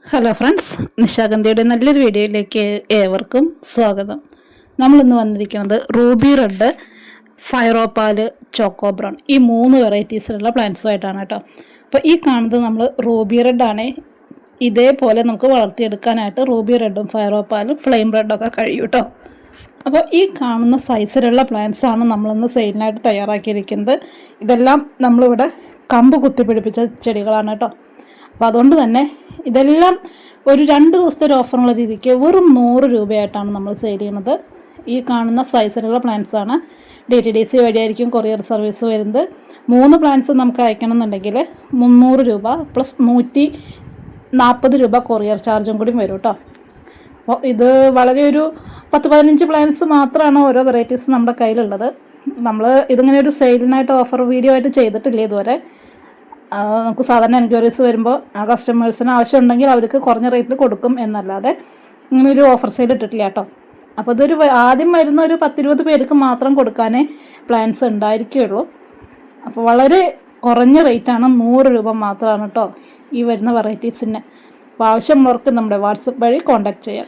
Hello friends, നിശാഗന്ധിയുടെ നല്ലൊരു വീഡിയോയിലേക്ക് ഏവർക്കും സ്വാഗതം. നമ്മളിന്ന് വന്നിരിക്കുന്നത് റൂബി റെഡ്, ഫൈറോപ്പാല്, ചോക്കോ ബ്രൗൺ ഈ 3 വെറൈറ്റീസിലുള്ള പ്ലാന്റ്സുമായിട്ടാണ് കേട്ടോ. അപ്പോൾ ഈ കാണുന്നത് നമ്മൾ റൂബി റെഡാണ്. ഇതേപോലെ നമുക്ക് വളർത്തിയെടുക്കാനായിട്ട് റൂബി റെഡും ഫൈറോപ്പാലും ഫ്ലെയിം റെഡൊക്കെ കഴിയും കേട്ടോ. അപ്പോൾ ഈ കാണുന്ന സൈസിലുള്ള പ്ലാന്റ്സാണ് നമ്മളിന്ന് സെയിലിനായിട്ട് തയ്യാറാക്കിയിരിക്കുന്നത്. ഇതെല്ലാം നമ്മളിവിടെ കമ്പ് കുത്തിപ്പിടിപ്പിച്ച ചെടികളാണ് കേട്ടോ. അപ്പോൾ അതുകൊണ്ട് തന്നെ ഇതെല്ലാം ഒരു 2 ദിവസത്തെ ഒരു ഓഫറുള്ള രീതിക്ക് വെറും 100 രൂപയായിട്ടാണ് നമ്മൾ സെയിൽ ചെയ്യുന്നത്. ഈ കാണുന്ന സൈസിലുള്ള പ്ലാന്റ്സാണ്. DTDC വഴിയായിരിക്കും കൊറിയർ സർവീസ് വരുന്നത്. 3 പ്ലാന്റ്സ് നമുക്ക് അയക്കണം എന്നുണ്ടെങ്കിൽ 300 രൂപ പ്ലസ് 140 രൂപ കൊറിയർ ചാർജും കൂടി വരും കേട്ടോ. അപ്പോൾ ഇത് വളരെ ഒരു 10-15 പ്ലാന്റ്സ് മാത്രമാണ് ഓരോ വെറൈറ്റീസ് നമ്മുടെ കയ്യിലുള്ളത്. നമ്മൾ ഇതിങ്ങനെ ഒരു സെയിലിനായിട്ട് ഓഫർ വീഡിയോ ആയിട്ട് ചെയ്തിട്ടില്ല ഇതുവരെ. നമുക്ക് സാധാരണ എൻക്വയറീസ് വരുമ്പോൾ ആ കസ്റ്റമേഴ്സിന് ആവശ്യമുണ്ടെങ്കിൽ അവർക്ക് കുറഞ്ഞ റേറ്റിൽ കൊടുക്കും എന്നല്ലാതെ ഇങ്ങനൊരു ഓഫർ സെയിൽ ഇട്ടിട്ടില്ല കേട്ടോ. അപ്പോൾ ഇതൊരു ആദ്യം വരുന്ന ഒരു 10-20 പേർക്ക് മാത്രം കൊടുക്കാനേ പ്ലാൻസ് ഉണ്ടായിരിക്കുകയുള്ളൂ. അപ്പോൾ വളരെ കുറഞ്ഞ റേറ്റാണ്, 100 രൂപ മാത്രമാണ് കേട്ടോ ഈ വരുന്ന വെറൈറ്റീസിന്. അപ്പോൾ ആവശ്യമുള്ളവർക്ക് നമ്മുടെ വാട്സപ്പ് വഴി കോൺടാക്റ്റ് ചെയ്യാം.